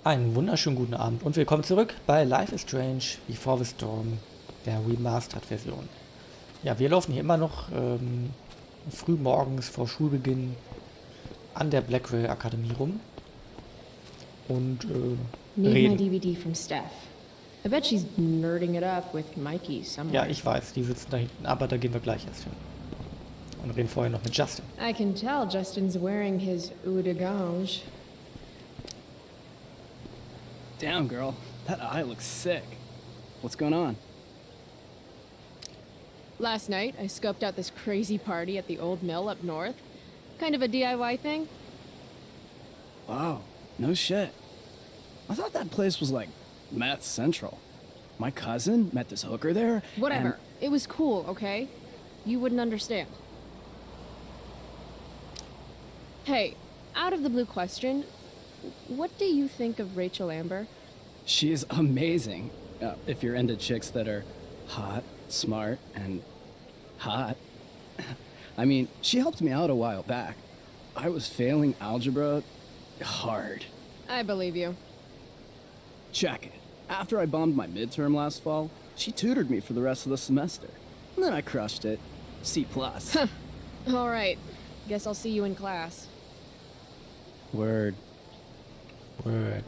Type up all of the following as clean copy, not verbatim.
Einen wunderschönen guten Abend und willkommen zurück bei Life is Strange Before the Storm, der Remastered-Version. Ja, wir laufen hier immer noch früh morgens vor Schulbeginn an der Blackwell Akademie rum und Need my reden. DVD from Steph. I bet she's nerding it up with Mikey somewhere. Ja, ich weiß, die sitzen da hinten, aber da gehen wir gleich erst hin. Und reden vorher noch mit Justin. I can tell Justin's wearing his eau de gange. Damn, girl. That eye looks sick. What's going on? Last night, I scoped out this crazy party at the old mill up north. Kind of a DIY thing. Wow, no shit. I thought that place was like meth central. My cousin met this hooker there. Whatever. and- It was cool, okay? You wouldn't understand. Hey, out of the blue question, what do you think of Rachel Amber? She is amazing. If you're into chicks that are hot, smart, and hot. I mean, she helped me out a while back. I was failing algebra hard. I believe you. Check it. After I bombed my midterm last fall, she tutored me for the rest of the semester. And then I crushed it. C+. All right. Guess I'll see you in class. Word. Word.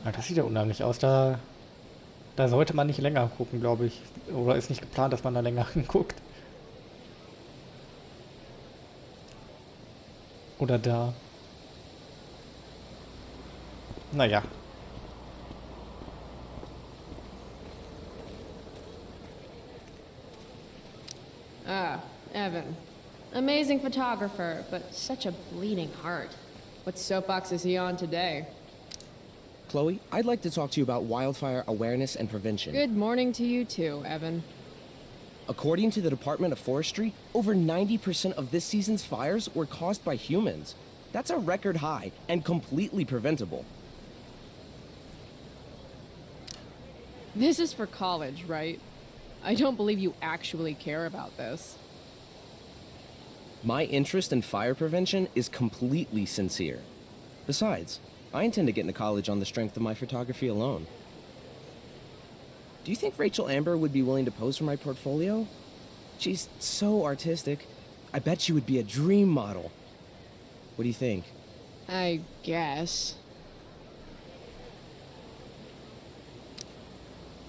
Ja, das sieht ja unheimlich aus. Da sollte man nicht länger gucken, glaube ich. Oder ist nicht geplant, dass man da länger guckt. Oder da. Naja. Ah, Evan. Amazing photographer, but such a bleeding heart. What soapbox is he on today? Chloe, I'd like to talk to you about wildfire awareness and prevention. Good morning to you too, Evan. According to the Department of Forestry, over 90% of this season's fires were caused by humans. That's a record high and completely preventable. This is for college, right? I don't believe you actually care about this. My interest in fire prevention is completely sincere. Besides, I intend to get into college on the strength of my photography alone. Do you think Rachel Amber would be willing to pose for my portfolio? She's so artistic. I bet she would be a dream model. What do you think? I guess.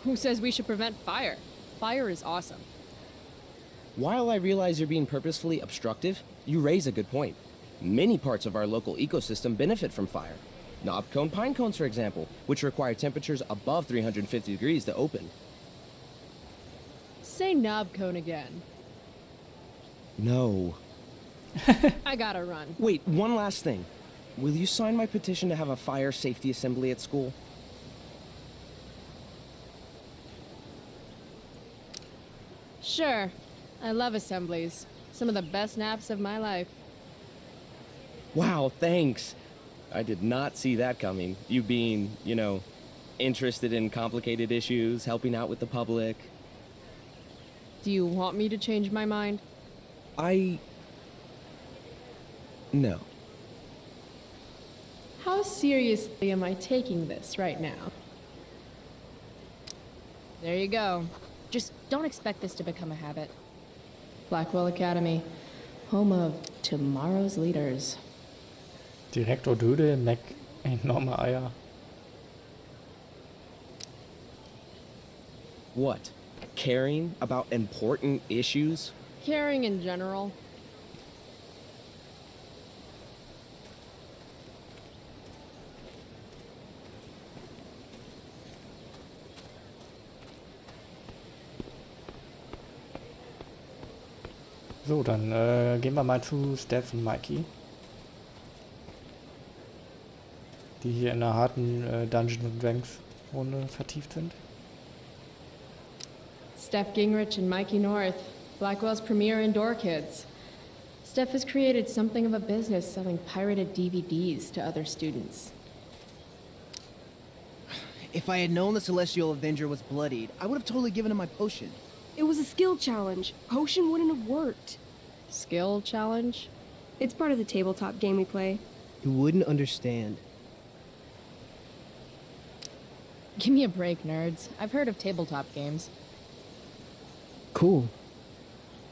Who says we should prevent fire? Fire is awesome. While I realize you're being purposefully obstructive, you raise a good point. Many parts of our local ecosystem benefit from fire. Knob-cone pine cones, for example, which require temperatures above 350 degrees to open. Say knob cone again. No. I gotta run. Wait, one last thing. Will you sign my petition to have a fire safety assembly at school? Sure. I love assemblies. Some of the best naps of my life. Wow, thanks. I did not see that coming. You being, interested in complicated issues, helping out with the public. Do you want me to change my mind? No. How seriously am I taking this right now? There you go. Just don't expect this to become a habit. Blackwell Academy, home of tomorrow's leaders. Direktor Dödel, Mac, enorme Eier. What? Caring about important issues? Caring in general. So, dann gehen wir mal zu Steph und Mikey. Die hier in einer harten Dungeons Dragons Runde vertieft sind. Steph Gingrich and Mikey North, Blackwell's premier indoor kids. Steph has created something of a business selling pirated DVDs to other students. If I had known the Celestial Avenger was bloodied, I would have totally given him my potion. It was a skill challenge. Potion wouldn't have worked. Skill challenge? It's part of the tabletop game we play. You wouldn't understand. Give me a break, nerds. I've heard of tabletop games. Cool.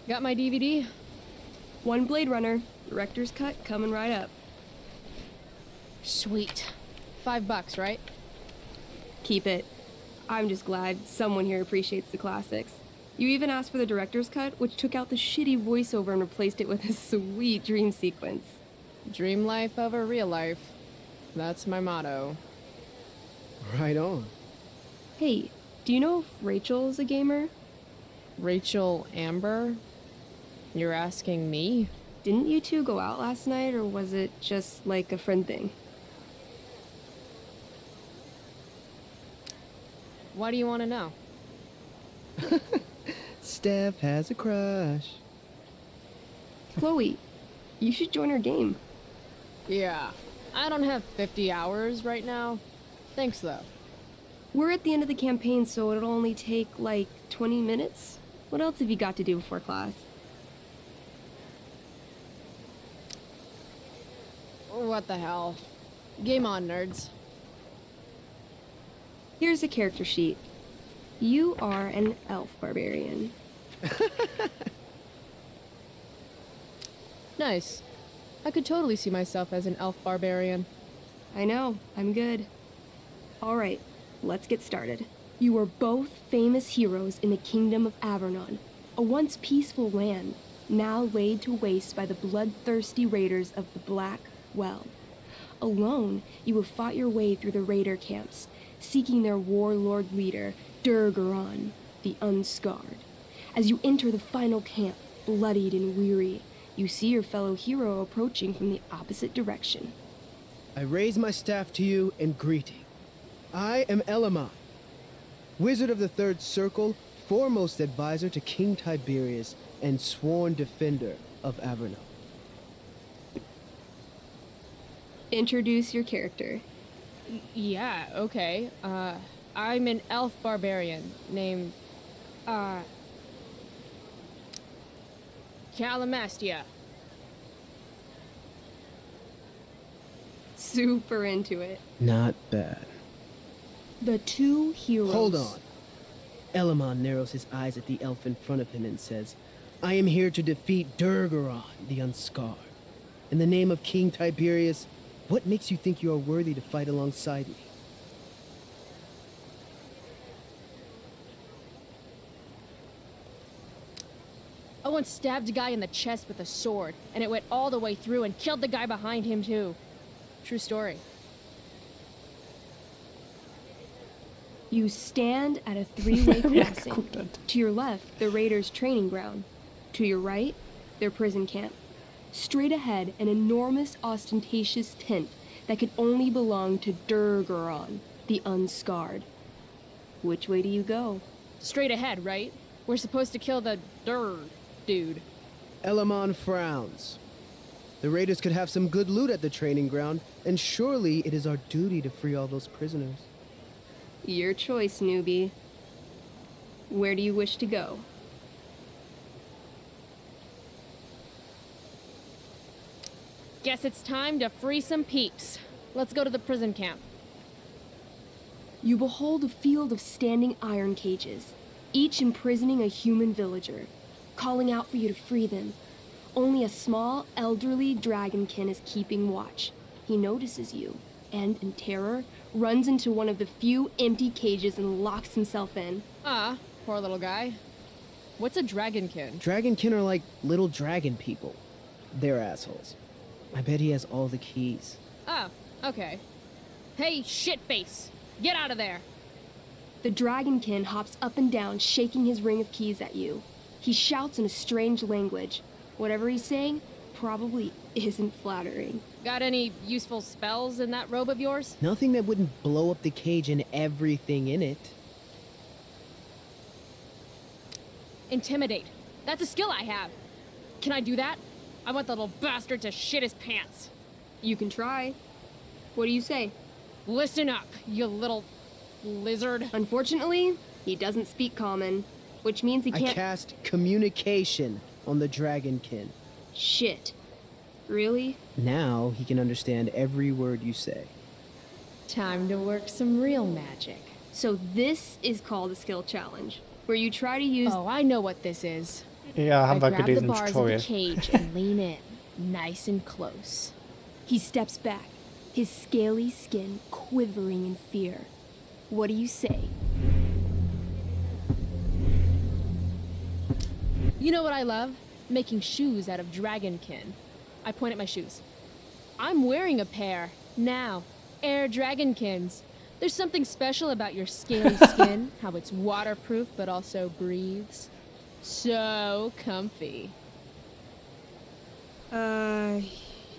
Got my DVD? One Blade Runner, director's cut coming right up. Sweet. $5, right? Keep it. I'm just glad someone here appreciates the classics. You even asked for the director's cut, which took out the shitty voiceover and replaced it with a sweet dream sequence. Dream life over real life. That's my motto. Right on. Hey, do you know if Rachel is a gamer? Rachel Amber? You're asking me? Didn't you two go out last night, or was it just like a friend thing? Why do you want to know? Steph has a crush. Chloe, you should join our game. Yeah. I don't have 50 hours right now. Thanks, though. We're at the end of the campaign, so it'll only take, like, 20 minutes. What else have you got to do before class? What the hell? Game on, nerds. Here's a character sheet. You are an elf barbarian. Nice. I could totally see myself as an elf barbarian. I know, I'm good. Alright, let's get started. You are both famous heroes in the kingdom of Avernon, a once peaceful land, now laid to waste by the bloodthirsty raiders of the Black Well. Alone, you have fought your way through the raider camps, seeking their warlord leader, Durgaron, the Unscarred. As you enter the final camp, bloodied and weary, you see your fellow hero approaching from the opposite direction. I raise my staff to you in greeting. I am Elamon, wizard of the Third Circle, foremost advisor to King Tiberius, and sworn defender of Avernon. Introduce your character. Yeah, okay. I'm an elf barbarian named, Calamastia. Super into it. Not bad. The two heroes. Hold on. Elamon narrows his eyes at the elf in front of him and says, I am here to defeat Durgaron, the Unscarred. In the name of King Tiberius, what makes you think you are worthy to fight alongside me? I once stabbed a guy in the chest with a sword, and it went all the way through and killed the guy behind him, too. True story. You stand at a three-way Ja, crossing. guck das. To your left, the raiders' training ground. To your right, their prison camp. Straight ahead, an enormous, ostentatious tent that could only belong to Durgaron, the Unscarred. Which way do you go? Straight ahead, right? We're supposed to kill the dude. Elamon frowns. The raiders could have some good loot at the training ground, and surely it is our duty to free all those prisoners. Your choice, newbie. Where do you wish to go? Guess it's time to free some peeps. Let's go to the prison camp. You behold a field of standing iron cages, each imprisoning a human villager, calling out for you to free them. Only a small, elderly dragonkin is keeping watch. He notices you, and in terror, runs into one of the few empty cages and locks himself in. Ah, poor little guy. What's a dragonkin? Dragonkin are like little dragon people. They're assholes. I bet he has all the keys. Oh, okay. Hey, shitface! Get out of there! The dragonkin hops up and down, shaking his ring of keys at you. He shouts in a strange language. Whatever he's saying probably isn't flattering. Got any useful spells in that robe of yours? Nothing that wouldn't blow up the cage and everything in it. Intimidate. That's a skill I have. Can I do that? I want the little bastard to shit his pants. You can try. What do you say? Listen up, you little lizard. Unfortunately, he doesn't speak common, which means he I can't. cast communication on the dragonkin. Shit. Really? Now he can understand every word you say. Time to work some real magic. So this is called a skill challenge, where you try to use. Oh, I know what this is. Ja, I haben wir grab the gelesen im bars of the Tutorial. cage and lean in, nice and close. He steps back, his scaly skin quivering in fear. What do you say? You know what I love? Making shoes out of dragonkin. I point at my shoes. I'm wearing a pair now. Air dragonkins. There's something special about your scaly skin, how it's waterproof but also breathes. So comfy.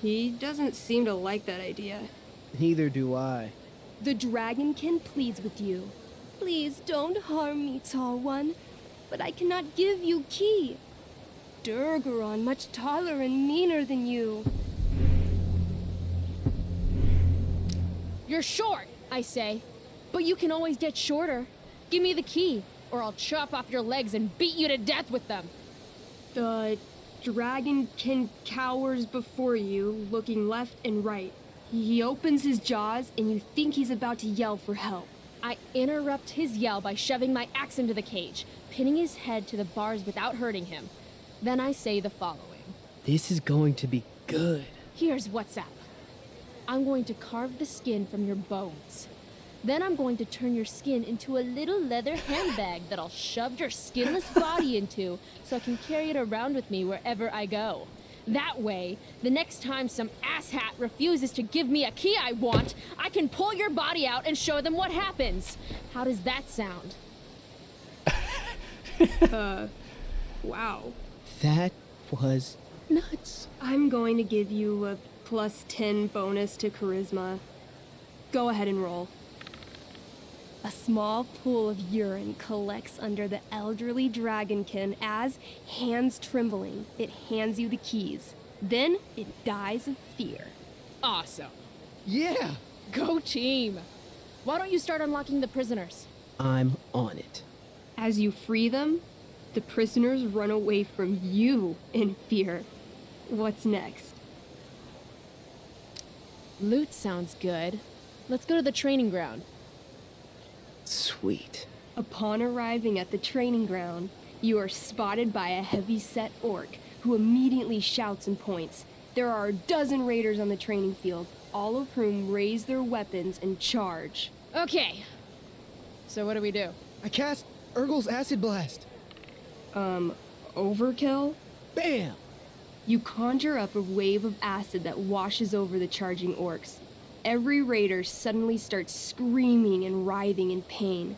He doesn't seem to like that idea. Neither do I. The dragonkin pleads with you. Please don't harm me, tall one, but I cannot give you key. Durgaron much taller and meaner than you. You're short, I say. But you can always get shorter. Give me the key, or I'll chop off your legs and beat you to death with them. The dragonkin cowers before you, looking left and right. He opens his jaws, and you think he's about to yell for help. I interrupt his yell by shoving my axe into the cage, pinning his head to the bars without hurting him. Then I say the following. This is going to be good. Here's what's up. I'm going to carve the skin from your bones. Then I'm going to turn your skin into a little leather handbag that I'll shove your skinless body into so I can carry it around with me wherever I go. That way, the next time some asshat refuses to give me a key I want, I can pull your body out and show them what happens. How does that sound? Wow. That was nuts. I'm going to give you a +10 bonus to charisma. Go ahead and roll. A small pool of urine collects under the elderly dragonkin as, hands trembling, it hands you the keys. Then it dies of fear. Awesome. Yeah, Go team. Why don't you start unlocking the prisoners? I'm on it. As you free them, the prisoners run away from you in fear. What's next? Loot sounds good. Let's go to the training ground. Sweet. Upon arriving at the training ground, you are spotted by a heavy-set orc who immediately shouts and points. There are a dozen raiders on the training field, all of whom raise their weapons and charge. Okay. So what do we do? I cast Urgel's Acid Blast. Overkill? Bam! You conjure up a wave of acid that washes over the charging orcs. Every raider suddenly starts screaming and writhing in pain.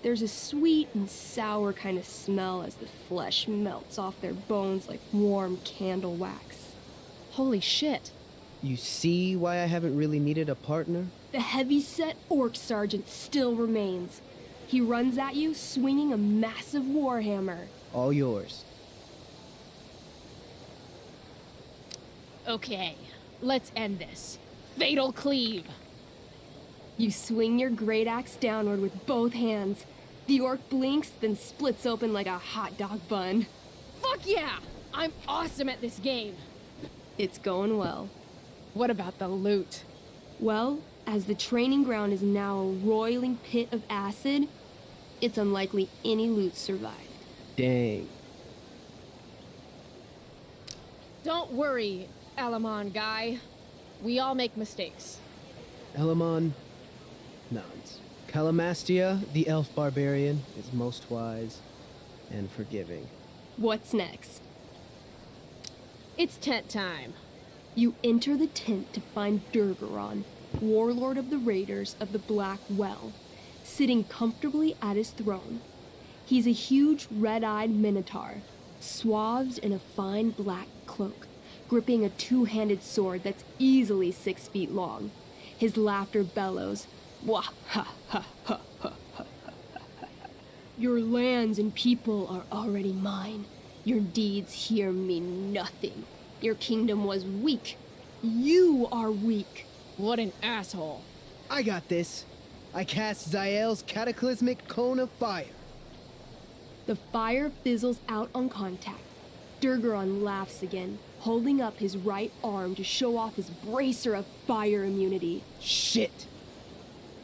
There's a sweet and sour kind of smell as the flesh melts off their bones like warm candle wax. Holy shit. You see why I haven't really needed a partner? The heavy-set orc sergeant still remains. He runs at you, swinging a massive warhammer. All yours. Okay, let's end this. Fatal cleave. You swing your great axe downward with both hands. The orc blinks, then splits open like a hot dog bun. Fuck yeah! I'm awesome at this game. It's going well. What about the loot? Well, as the training ground is now a roiling pit of acid, it's unlikely any loot survived. Dang. Don't worry, Alamon guy. We all make mistakes. Elamon nods. Calamastia, the elf barbarian, is most wise and forgiving. What's next? It's tent time. You enter the tent to find Durgaron, warlord of the Raiders of the Black Well, sitting comfortably at his throne. He's a huge red-eyed minotaur, swathed in a fine black cloak, gripping a two-handed sword that's easily 6 feet long. His laughter bellows, "Wah ha ha ha ha ha ha. Your lands and people are already mine. Your deeds here mean nothing. Your kingdom was weak. You are weak." What an asshole. I got this. I cast Zael's cataclysmic cone of fire. The fire fizzles out on contact. Durgaron laughs again, holding up his right arm to show off his bracer of fire immunity. Shit!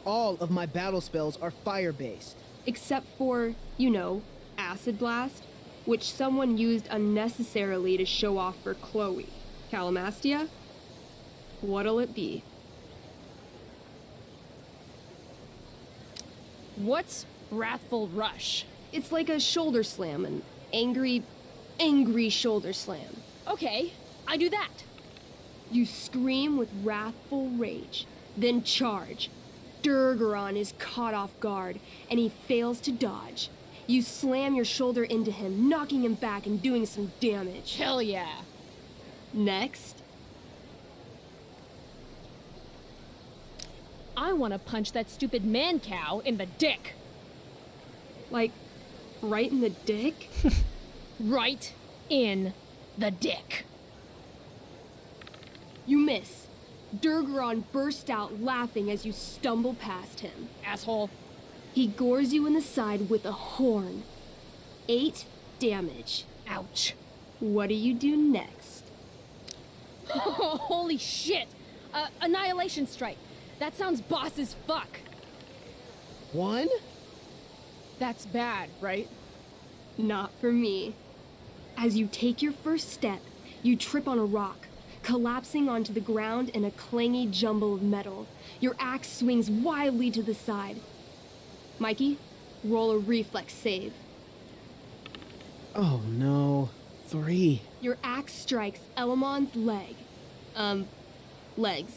All of my battle spells are fire-based. Except for, you know, Acid Blast, which someone used unnecessarily to show off for Chloe. Calamastia? What'll it be? What's Wrathful Rush? It's like a shoulder slam, an angry shoulder slam. Okay, I do that. You scream with wrathful rage, then charge. Durgaron is caught off guard, and he fails to dodge. You slam your shoulder into him, knocking him back and doing some damage. Hell yeah. Next, I want to punch that stupid man cow in the dick. like, right in the dick? Right in the dick. You miss. Durgaron bursts out laughing as you stumble past him. Asshole. He gores you in the side with a horn. 8 damage. Ouch. What do you do next? Holy shit. Annihilation Strike. That sounds boss as fuck. 1? That's bad, right? Not for me. As you take your first step, you trip on a rock, collapsing onto the ground in a clangy jumble of metal. Your axe swings wildly to the side. Mikey, roll a reflex save. Oh no. 3. Your axe strikes Elamon's leg. Legs.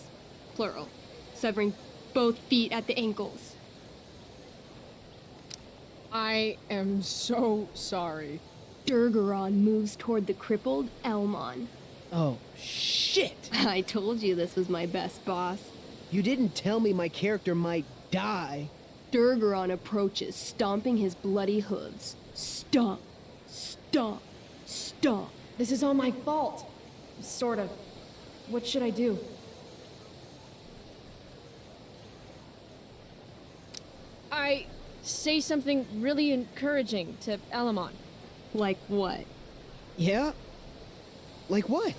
Plural. Severing both feet at the ankles. I am so sorry. Durgaron moves toward the crippled Elmon. Oh, shit! I told you this was my best boss. You didn't tell me my character might die. Durgaron approaches, stomping his bloody hooves. Stomp, stomp, stomp. This is all my fault. Sort of. What should I do? I say something really encouraging to Elamon. Like what? Yeah? Like what?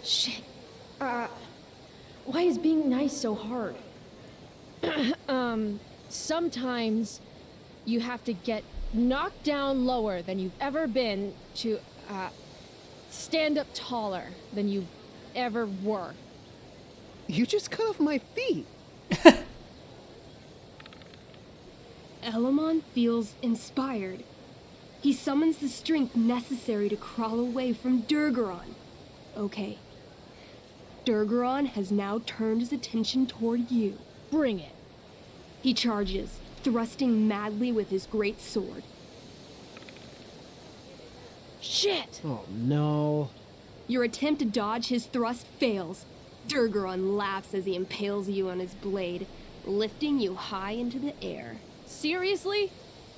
Shit. Why is being nice so hard? Sometimes you have to get knocked down lower than you've ever been to, stand up taller than you ever were. You just cut off my feet. Elamon feels inspired. He summons the strength necessary to crawl away from Durgaron. Okay. Durgaron has now turned his attention toward you. Bring it. He charges, thrusting madly with his great sword. Shit! Oh no. Your attempt to dodge his thrust fails. Durgaron laughs as he impales you on his blade, lifting you high into the air. Seriously?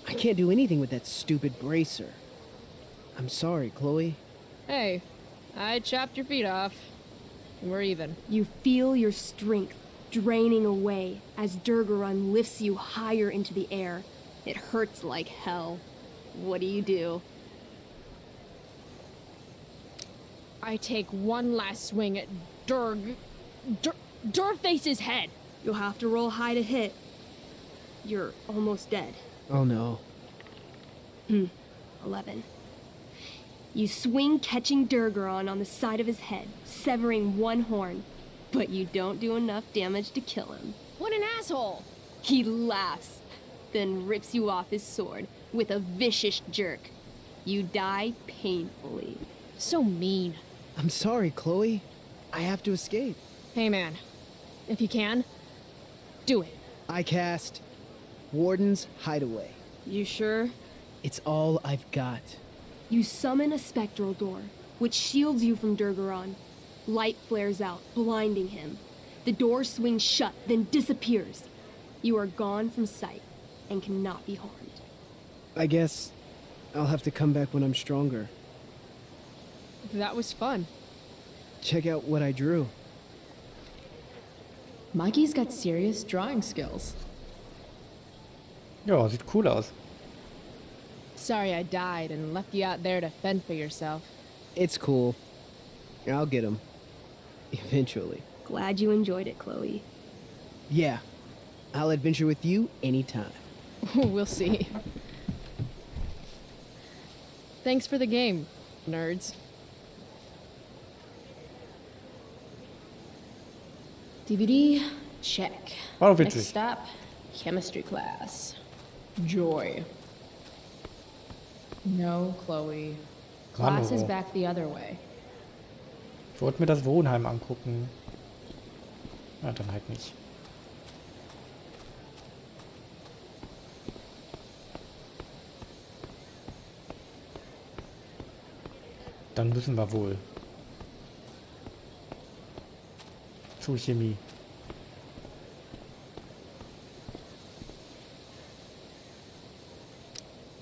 I can't do anything with that stupid bracer. I'm sorry, Chloe. Hey, I chopped your feet off. We're even. You feel your strength draining away as Durgaron lifts you higher into the air. It hurts like hell. What do? I take one last swing at Durface's head. You'll have to roll high to hit. You're almost dead. Oh no. 11. You swing, catching Durgaron on the side of his head, severing one horn, but you don't do enough damage to kill him. What an asshole! He laughs, then rips you off his sword with a vicious jerk. You die painfully. So mean. I'm sorry, Chloe. I have to escape. Hey man, if you can, do it. I cast Warden's Hideaway. You sure? It's all I've got. You summon a spectral door, which shields you from Durgaron. Light flares out, blinding him. The door swings shut, then disappears. You are gone from sight and cannot be harmed. I guess I'll have to come back when I'm stronger. That was fun. Check out what I drew. Mikey's got serious drawing skills. Ja, sieht cool aus. Sorry I died and left you out there to fend for yourself. It's cool. I'll get him. Eventually. Glad you enjoyed it, Chloe. Yeah. I'll adventure with you anytime. We'll see. Thanks for the game, nerds. DVD, check. War Next witzig. stop, chemistry class. Joy. No, Chloe. Class is Mann, oh. back the other way. Ich wollte mir das Wohnheim angucken. Na, dann halt nicht. Dann müssen wir wohl. Zu Chemie.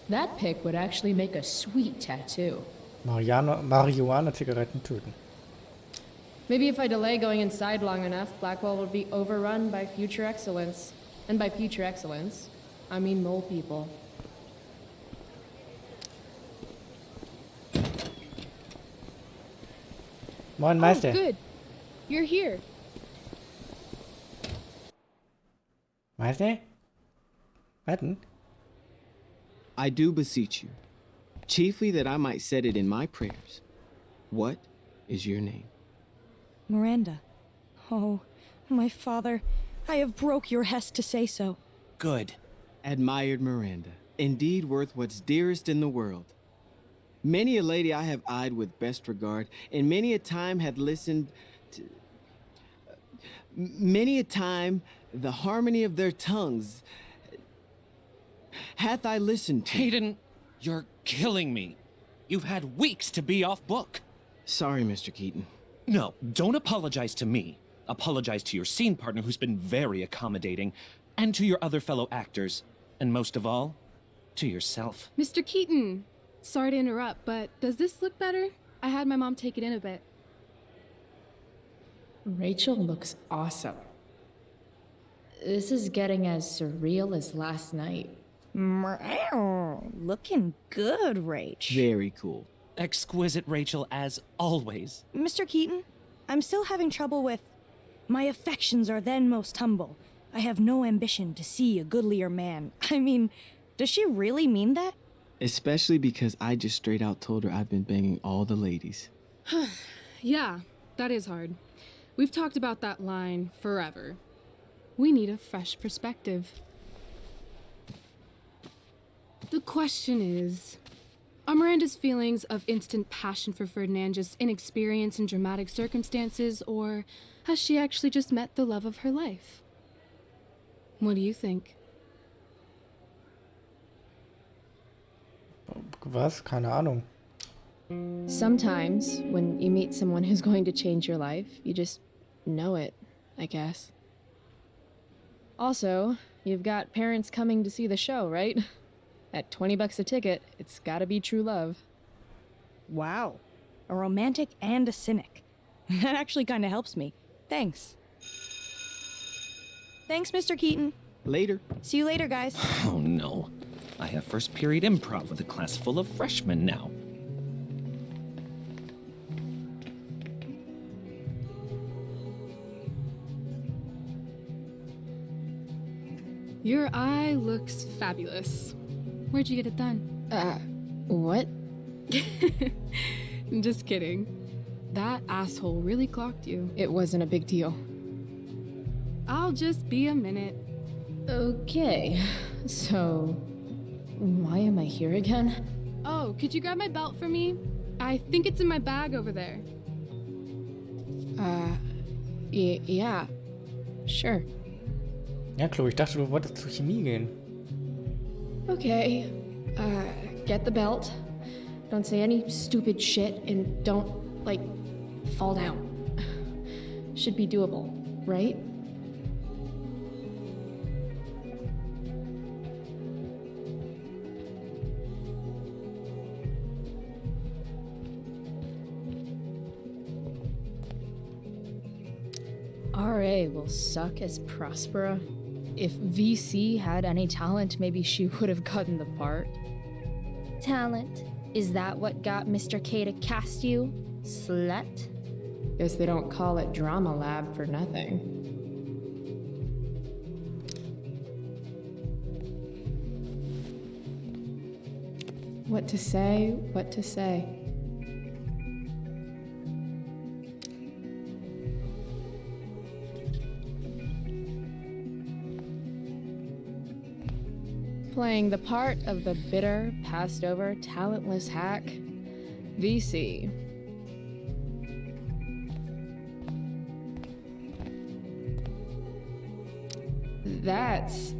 That pick would actually make a sweet tattoo. Marihuana-Zigaretten töten. Maybe if I delay going inside long enough, Blackwell will be overrun by future excellence. And by future excellence, I mean mole people. Moin, Meister. Oh, good. You're here. Meister? Warten. I do beseech you, chiefly that I might set it in my prayers. What is your name? Miranda. Oh, my father, I have broke your hest to say so. Good. Admired Miranda, indeed worth what's dearest in the world. Many a lady I have eyed with best regard, and many a time had listened to... Many a time the harmony of their tongues hath I listened to. Hayden, you're killing me. You've had weeks to be off book. Sorry, Mr. Keaton. No, don't apologize to me. Apologize to your scene partner who's been very accommodating, and to your other fellow actors, and most of all, to yourself. Mr. Keaton, sorry to interrupt, but does this look better? I had my mom take it in a bit. Rachel looks awesome. This is getting as surreal as last night. Looking good, Rach. Very cool. Exquisite Rachel, as always. Mr. Keaton, I'm still having trouble with... My affections are then most humble. I have no ambition to see a goodlier man. I mean, does she really mean that? Especially because I just straight out told her I've been banging all the ladies. Yeah, that is hard. We've talked about that line forever. We need a fresh perspective. The question is, are Miranda's feelings of instant passion for Ferdinand just inexperience in dramatic circumstances, or has she actually just met the love of her life? What do you think? Was? Keine Ahnung. Sometimes, when you meet someone who's going to change your life, you just know it, I guess. Also, you've got parents coming to see the show, right? At $20 a ticket, it's gotta be true love. Wow. A romantic and a cynic. That actually kind of helps me. Thanks. Thanks, Mr. Keaton. Later. See you later, guys. Oh no. I have first period improv with a class full of freshmen now. Your eye looks fabulous. Where'd you get it done? What? Just kidding. That asshole really clocked you. It wasn't a big deal. I'll just be a minute. Okay, so why am I here again? Oh, could you grab my belt for me? I think it's in my bag over there. Yeah, sure. Ja, Chloe, ich dachte, du wolltest zur Chemie gehen. Okay, get the belt. Don't say any stupid shit and don't, like, fall down. Should be doable, right? RA will suck as Prospera. if VC had any talent, maybe she would have gotten the part. Talent? Is that what got Mr. K to cast you, slut? Guess they don't call it Drama Lab for nothing. What to say, what to say. Playing the part of the bitter, passed-over, talentless hack, VC. That's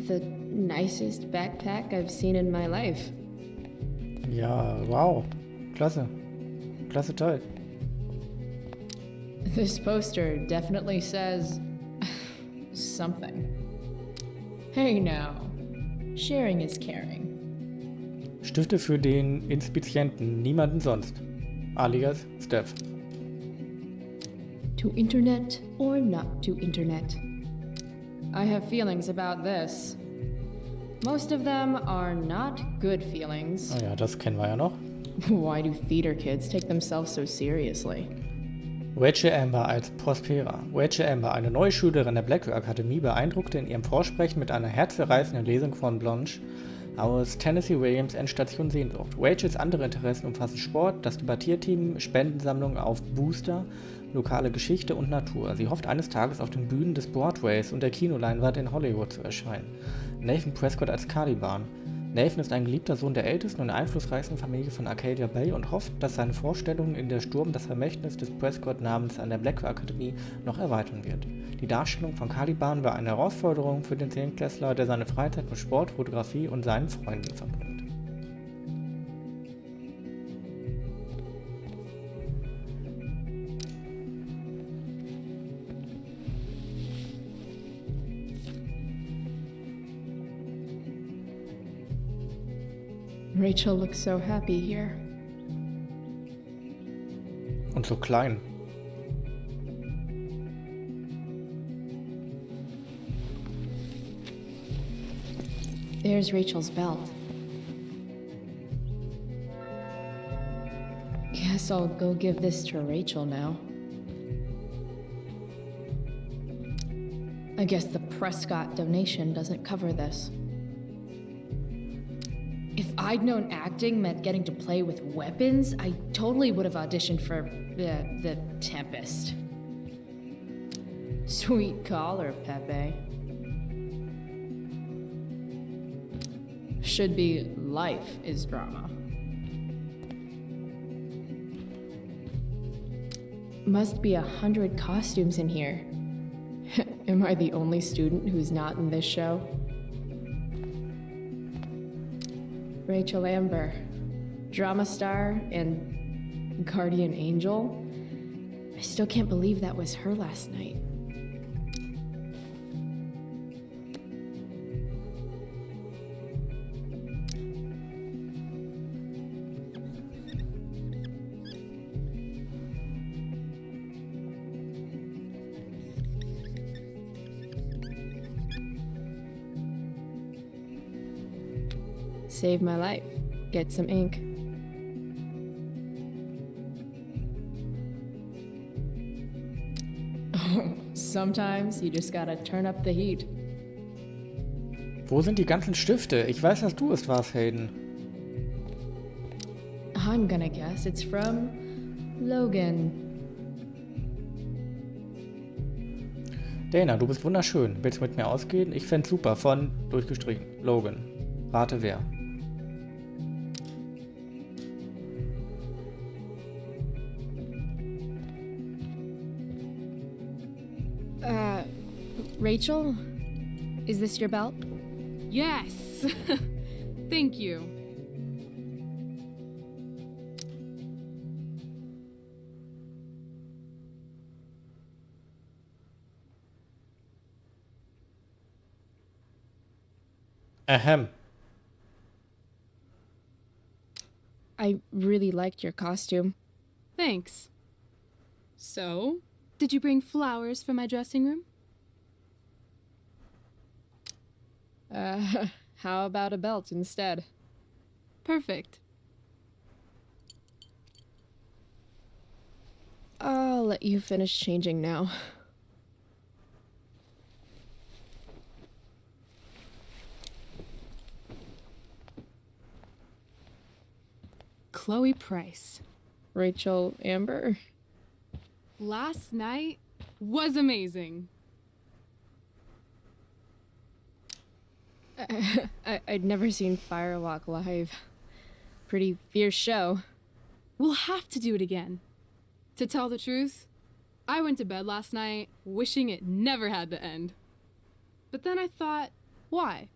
the nicest backpack I've seen in my life. Ja, wow. Klasse. Klasse Teil. This poster definitely says something. Hey now, sharing is caring. Stifte für den Inspizienten, niemanden sonst. Alias Steph. To internet or not to internet. I have feelings about this. Most of them are not good feelings. Oh ja, das kennen wir ja noch. Why do theater kids take themselves so seriously? Rachel Amber als Prospera. Rachel Amber, eine neue Schülerin der Blackwell Akademie, beeindruckte in ihrem Vorsprechen mit einer herzzerreißenden Lesung von Blanche aus Tennessee Williams Endstation Sehnsucht. Rachels andere Interessen umfassen Sport, das Debattierteam, Spendensammlungen auf Booster, lokale Geschichte und Natur. Sie hofft eines Tages auf den Bühnen des Broadways und der Kinoleinwand in Hollywood zu erscheinen. Nathan Prescott als Caliban. Nathan ist ein geliebter Sohn der ältesten und einflussreichsten Familie von Arcadia Bay und hofft, dass seine Vorstellung in der Sturm das Vermächtnis des Prescott-Namens an der Blackwell Akademie noch erweitern wird. Die Darstellung von Caliban war eine Herausforderung für den Zehnklässler, der seine Freizeit mit Sport, Fotografie und seinen Freunden verbringt. Rachel looks so happy here. Und so klein. There's Rachel's belt. Guess I'll go give this to Rachel now. I guess the Prescott donation doesn't cover this. If I'd known acting meant getting to play with weapons, I totally would have auditioned for the Tempest. Sweet collar, Pepe. Should be life is drama. Must be 100 costumes in here. Am I the only student who's not in this show? Rachel Amber, drama star and guardian angel. I still can't believe that was her last night. Save my life. Get some ink. Sometimes you just gotta turn up the heat. Wo sind die ganzen Stifte? Ich weiß, dass du es warst, Hayden. I'm gonna guess it's from Logan. Dana, du bist wunderschön. Willst du mit mir ausgehen? Ich fänd's super. Von durchgestrichen. Logan. Rate wer. Rachel? Is this your belt? Yes! Thank you. Ahem. I really liked your costume. Thanks. So, did you bring flowers for my dressing room? How about a belt instead? Perfect. I'll let you finish changing now. Chloe Price. Rachel Amber? Last night was amazing. I'd never seen Firewalk live. Pretty fierce show. We'll have to do it again. To tell the truth, I went to bed last night wishing it never had to end. But then I thought, why?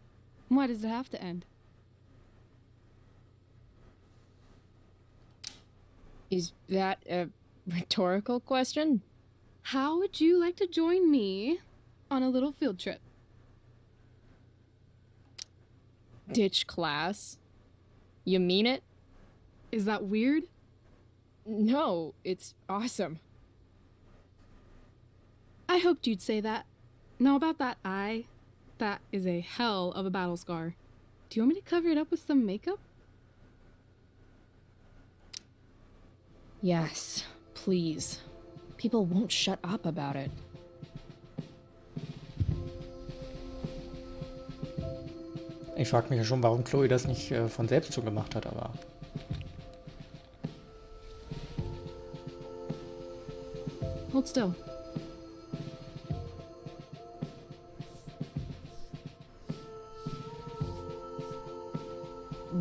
Why does it have to end? Is that a rhetorical question? How would you like to join me on a little field trip? Ditch class? You mean it? Is that weird? No, it's awesome. I hoped you'd say that. Now about that eye, that is a hell of a battle scar. Do you want me to cover it up with some makeup? Yes, please. People won't shut up about it. Ich frage mich ja schon, warum Chloe das nicht von selbst so gemacht hat, aber... Hold still.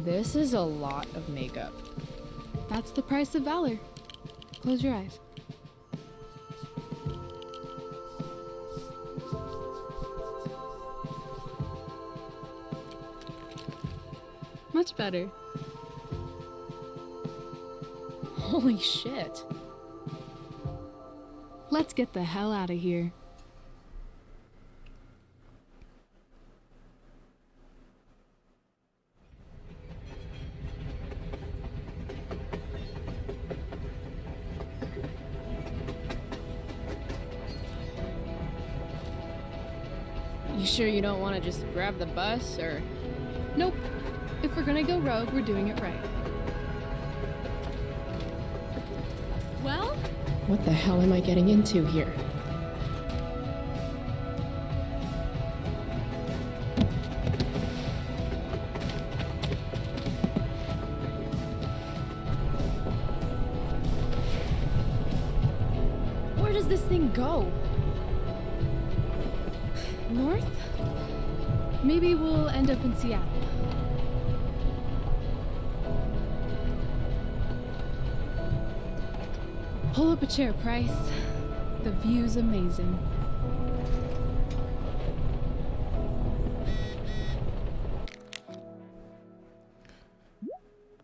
This is a lot of makeup. That's the price of valor. Close your eyes. Much better. Holy shit. Let's get the hell out of here. You sure you don't want to just grab the bus, or... Nope. If we're gonna go rogue, we're doing it right. Well? What the hell am I getting into here? Where does this thing go? North? Maybe we'll end up in Seattle. Pull up a chair, Price. The view's amazing.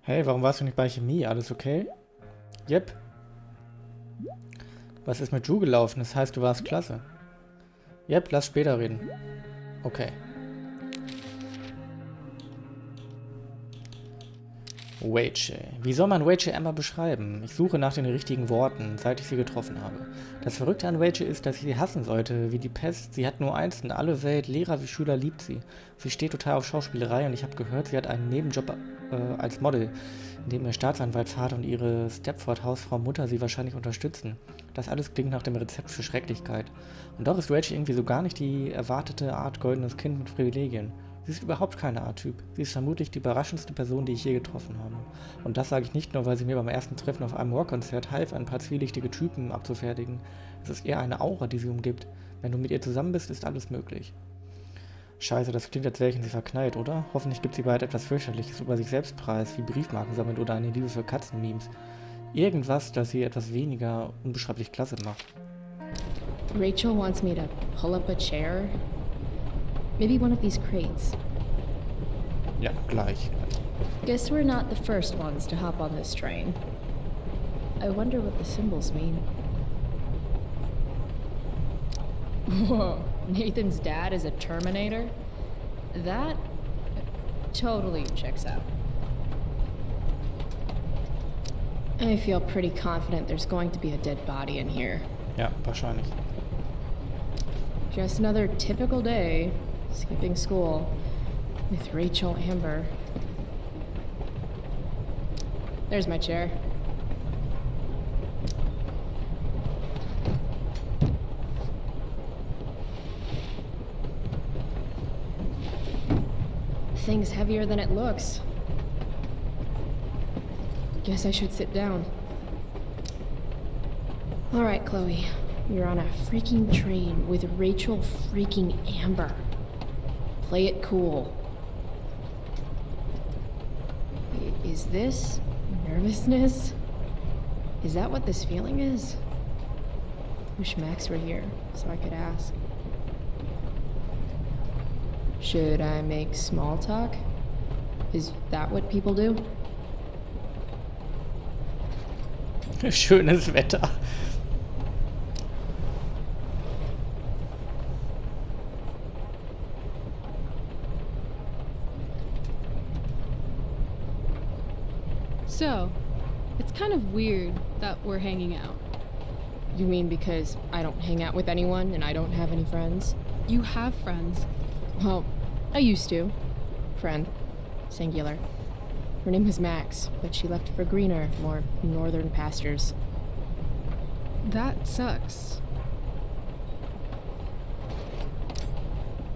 Hey, warum warst du nicht bei Chemie? Alles okay? Yep. Was ist mit Drew gelaufen? Das heißt, du warst klasse. Yep, lass später reden. Okay. Rachel. Wie soll man Rachel Amber beschreiben? Ich suche nach den richtigen Worten, seit ich sie getroffen habe. Das Verrückte an Rachel ist, dass ich sie hassen sollte, wie die Pest. Sie hat nur eins in alle Welt, Lehrer wie Schüler liebt sie. Sie steht total auf Schauspielerei und ich habe gehört, sie hat einen Nebenjob als Model, in dem ihr Staatsanwalt Vater und ihre Stepford-Hausfrau Mutter sie wahrscheinlich unterstützen. Das alles klingt nach dem Rezept für Schrecklichkeit. Und doch ist Rachel irgendwie so gar nicht die erwartete Art goldenes Kind mit Privilegien. Sie ist überhaupt keine Art-Typ. Sie ist vermutlich die überraschendste Person, die ich je getroffen habe. Und das sage ich nicht nur, weil sie mir beim ersten Treffen auf einem Rockkonzert half, ein paar zwielichtige Typen abzufertigen. Es ist eher eine Aura, die sie umgibt. Wenn du mit ihr zusammen bist, ist alles möglich. Scheiße, das klingt, als wäre ich in sie verknallt, oder? Hoffentlich gibt sie bald etwas fürchterliches über sich selbst preis, wie Briefmarken sammelt oder eine Liebe für Katzenmemes. Irgendwas, das sie etwas weniger unbeschreiblich klasse macht. Rachel wants me to pull up a chair. Maybe one of these crates. Ja, gleich. Guess we're not the first ones to hop on this train. I wonder what the symbols mean. Whoa, Nathan's dad is a Terminator? That totally checks out. I feel pretty confident there's going to be a dead body in here. Ja, wahrscheinlich. Just another typical day, skipping school. With Rachel Amber. There's my chair. Thing's heavier than it looks. Guess I should sit down. All right, Chloe. You're on a freaking train with Rachel freaking Amber. Play it cool. Is this nervousness? Is that what this feeling is? Wish Max were here so I could ask. Should I make small talk? Is that what people do? Schönes Wetter. So, it's kind of weird that we're hanging out. You mean because I don't hang out with anyone and I don't have any friends? You have friends. Well, I used to. Friend. Singular. Her name was Max, but she left for greener, more northern pastures. That sucks.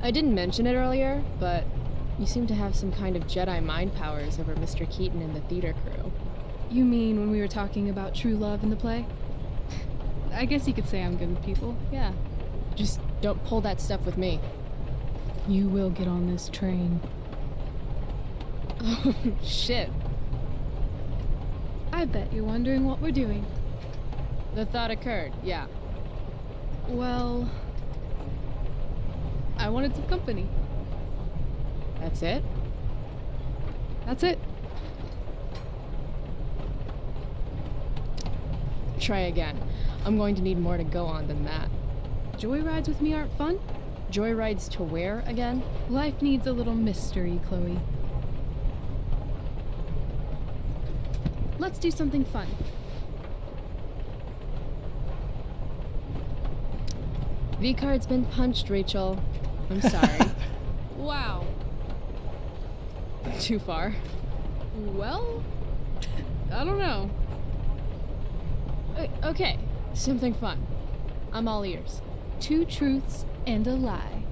I didn't mention it earlier, but you seem to have some kind of Jedi mind powers over Mr. Keaton and the theater crew. You mean when we were talking about true love in the play? I guess you could say I'm good with people. Yeah. Just don't pull that stuff with me. You will get on this train. Oh, shit. I bet you're wondering what we're doing. The thought occurred, yeah. Well, I wanted some company. That's it? That's it. Try again. I'm going to need more to go on than that. Joyrides with me aren't fun? Joyrides to where again? Life needs a little mystery, Chloe. Let's do something fun. V-card's been punched, Rachel. I'm sorry. Wow. Too far. Well, I don't know. Okay, something fun. I'm all ears. 2 truths and a lie.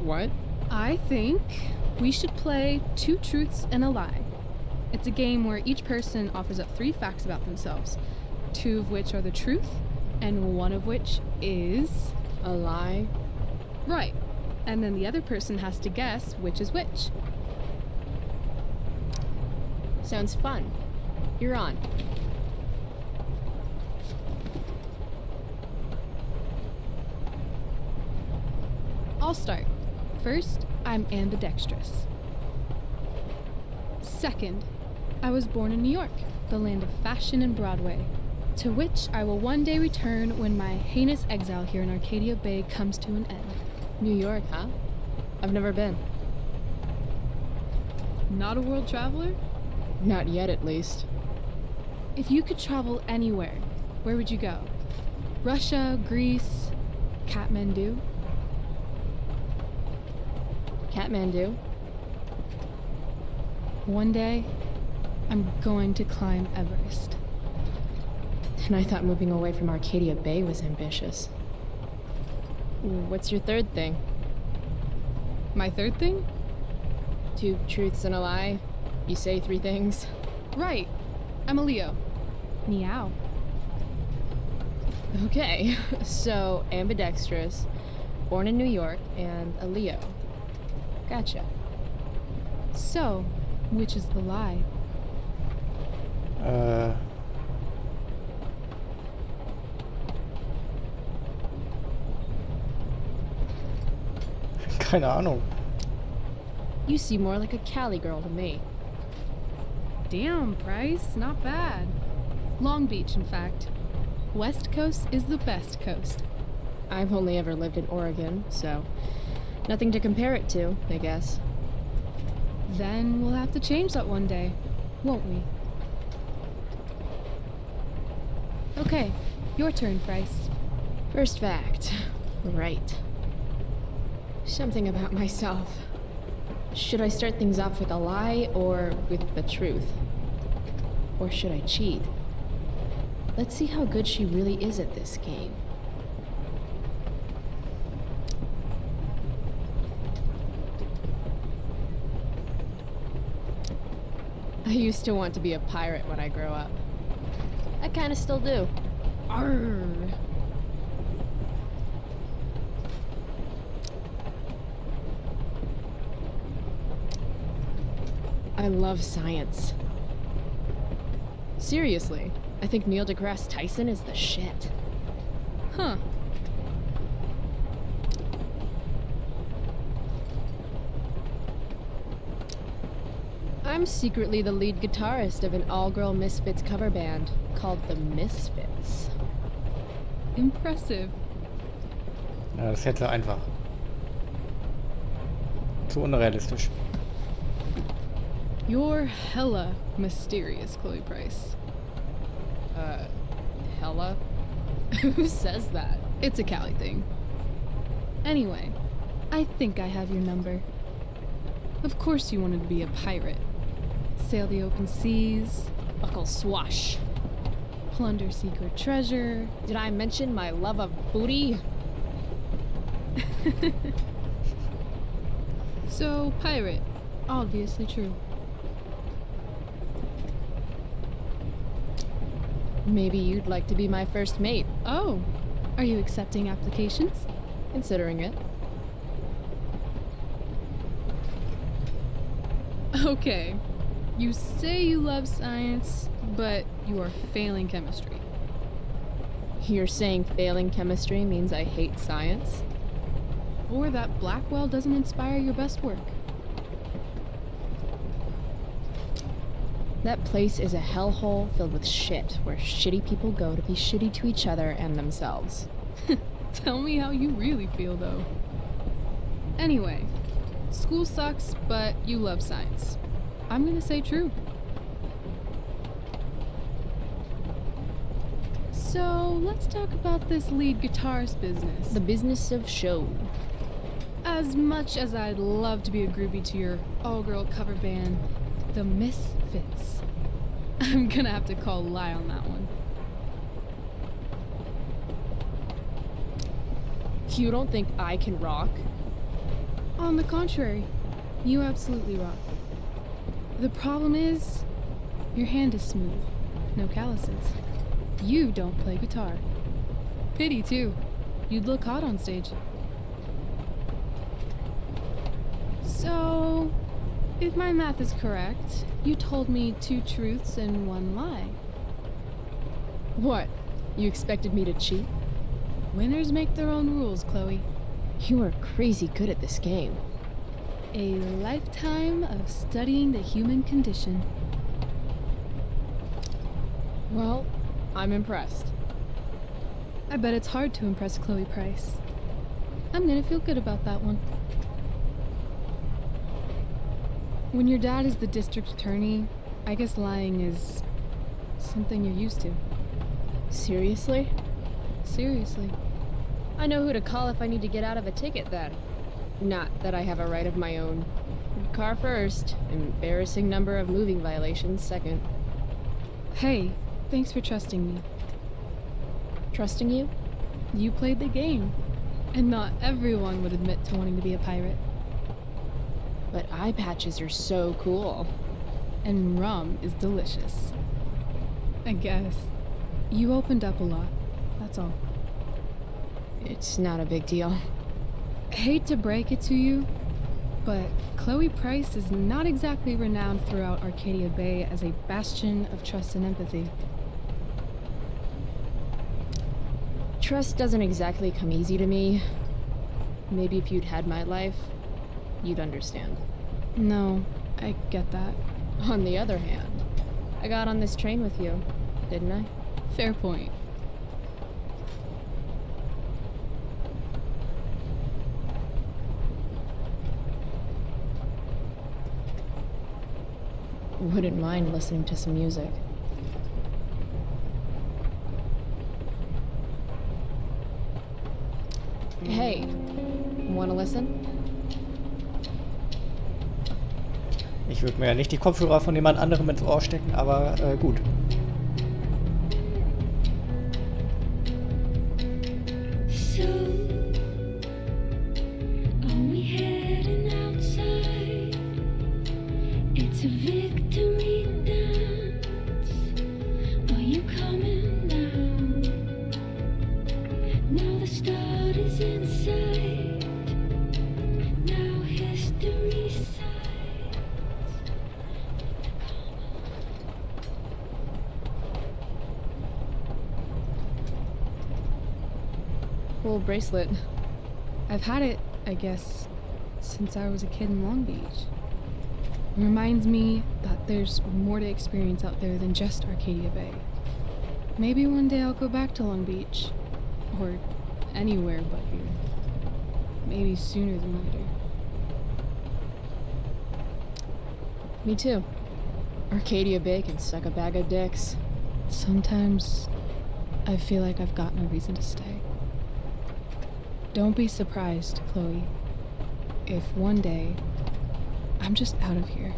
What? I think we should play 2 truths and a lie. It's a game where each person offers up 3 facts about themselves, 2 of which are the truth, and 1 of which is a lie. Right. And then the other person has to guess which is which. Sounds fun. You're on. I'll start. First, I'm ambidextrous. Second, I was born in New York, the land of fashion and Broadway, to which I will one day return when my heinous exile here in Arcadia Bay comes to an end. New York, huh? I've never been. Not a world traveler? Not yet, at least. If you could travel anywhere, where would you go? Russia, Greece, Kathmandu? Kathmandu. One day, I'm going to climb Everest. And I thought moving away from Arcadia Bay was ambitious. What's your third thing? My third thing? 2 truths and a lie. You say 3 things. Right. I'm a Leo. Meow. Okay, so ambidextrous, born in New York, and a Leo. Gotcha. So, which is the lie? Keine Ahnung. You seem more like a Cali girl to me. Damn, Bryce, not bad. Long Beach, in fact. West Coast is the best coast. I've only ever lived in Oregon, so nothing to compare it to, I guess. Then we'll have to change that one day, won't we? Okay, your turn, Bryce. First fact. Right. Something about myself. Should I start things off with a lie or with the truth? Or should I cheat? Let's see how good she really is at this game. I used to want to be a pirate when I grow up. I kinda still do. Arr! I love science. Seriously, I think Neil deGrasse Tyson is the shit. Huh. I'm secretly the lead guitarist of an all-girl Misfits cover band called the Misfits. Impressive. Ja, das hätte einfach. Zu unrealistisch. You're hella mysterious, Chloe Price. Hella? Who says that? It's a Cali thing. Anyway, I think I have your number. Of course you wanted to be a pirate. Sail the open seas, Buckle swash. plunder secret treasure. Did I mention my love of booty? So, pirate. Obviously true. Maybe you'd like to be my first mate, Oh, are you accepting applications? considering it. Okay. You say you love science, but you are failing chemistry. You're saying failing chemistry means I hate science? Or that Blackwell doesn't inspire your best work. That place is a hellhole filled with shit, where shitty people go to be shitty to each other and themselves. Tell me how you really feel, though. Anyway, school sucks, but you love science. I'm gonna say true. So, let's talk about this lead guitarist business. The business of show. As much as I'd love to be a groupie to your all-girl cover band, the Misfits, I'm gonna have to call lie on that one. You don't think I can rock? On the contrary, you absolutely rock. The problem is, your hand is smooth, no calluses. You don't play guitar. Pity, too. You'd look hot on stage. So, if my math is correct, you told me 2 truths and 1 lie. What? You expected me to cheat? Winners make their own rules, Chloe. You are crazy good at this game. A lifetime of studying the human condition. Well, I'm impressed. I bet it's hard to impress Chloe Price. I'm gonna feel good about that one. When your dad is the district attorney, I guess lying is something you're used to. Seriously? Seriously. I know who to call if I need to get out of a ticket then. Not that I have a right of my own. Car first, embarrassing number of moving violations second. Hey, thanks for trusting me. Trusting you? You played the game, and not everyone would admit to wanting to be a pirate. But eye patches are so cool. And rum is delicious. I guess. You opened up a lot, that's all. It's not a big deal. Hate to break it to you, but Chloe Price is not exactly renowned throughout Arcadia Bay as a bastion of trust and empathy. Trust doesn't exactly come easy to me. Maybe if you'd had my life, you'd understand. No, I get that. On the other hand, I got on this train with you, didn't I? Fair point. Wouldn't mind listening to some music. Hey, wanna listen? Ich würde mir ja nicht die Kopfhörer von jemand anderem ins Ohr stecken, aber gut. Cool bracelet. I've had it, I guess, since I was a kid in Long Beach. It reminds me that there's more to experience out there than just Arcadia Bay. Maybe one day I'll go back to Long Beach. Or anywhere but here. Maybe sooner than later. Me too. Arcadia Bay can suck a bag of dicks. Sometimes I feel like I've got no reason to stay. Don't be surprised, Chloe, if one day I'm just out of here.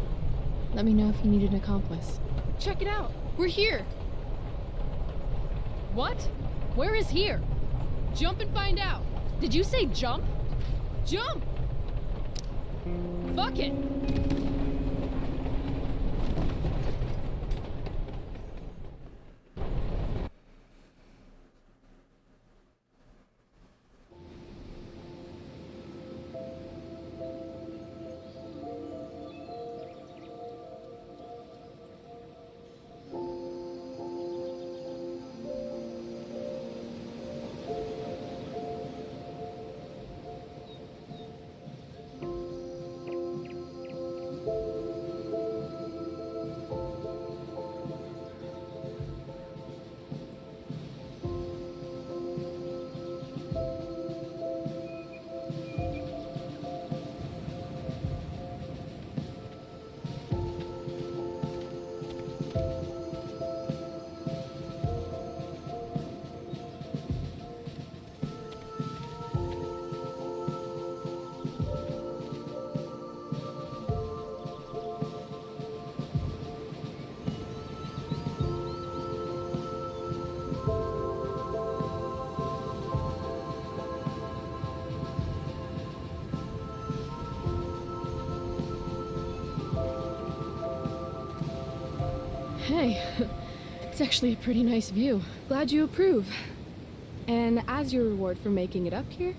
Let me know if you need an accomplice. Check it out! We're here! What? Where is here? Jump and find out! Did you say jump? Jump! Fuck it! Hey, it's actually a pretty nice view. Glad you approve. And as your reward for making it up here,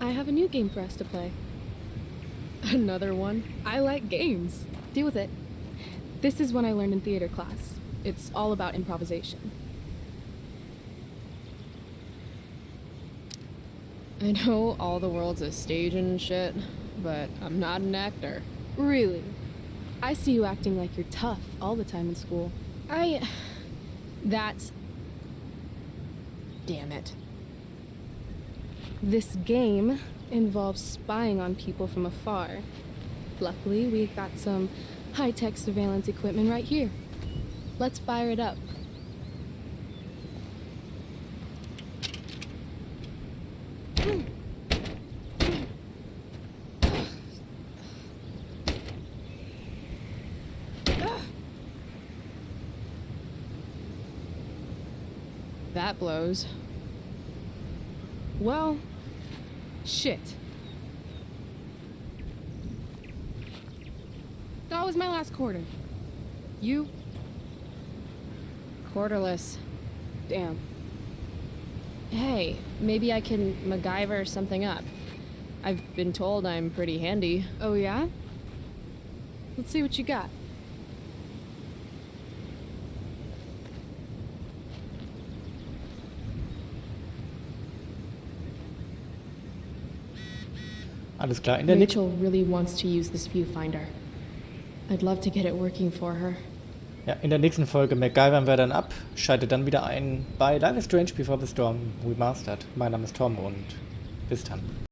I have a new game for us to play. Another one? I like games. Deal with it. This is one I learned in theater class. It's all about improvisation. I know all the world's a stage and shit, but I'm not an actor. Really? I see you acting like you're tough all the time in school. That's... Damn it. This game involves spying on people from afar. Luckily, we've got some high-tech surveillance equipment right here. Let's fire it up. That blows. Well, shit. That was my last quarter. You? Quarterless. Damn. Hey, maybe I can MacGyver something up. I've been told I'm pretty handy. Oh yeah? Let's see what you got. Alles klar. Rachel really wants to use this viewfinder. I'd love to get it working for her. Ja, in der nächsten Folge MacGyvern wir dann ab, schaltet dann wieder ein bei Life is Strange Before the Storm Remastered. Mein Name ist Tom und bis dann.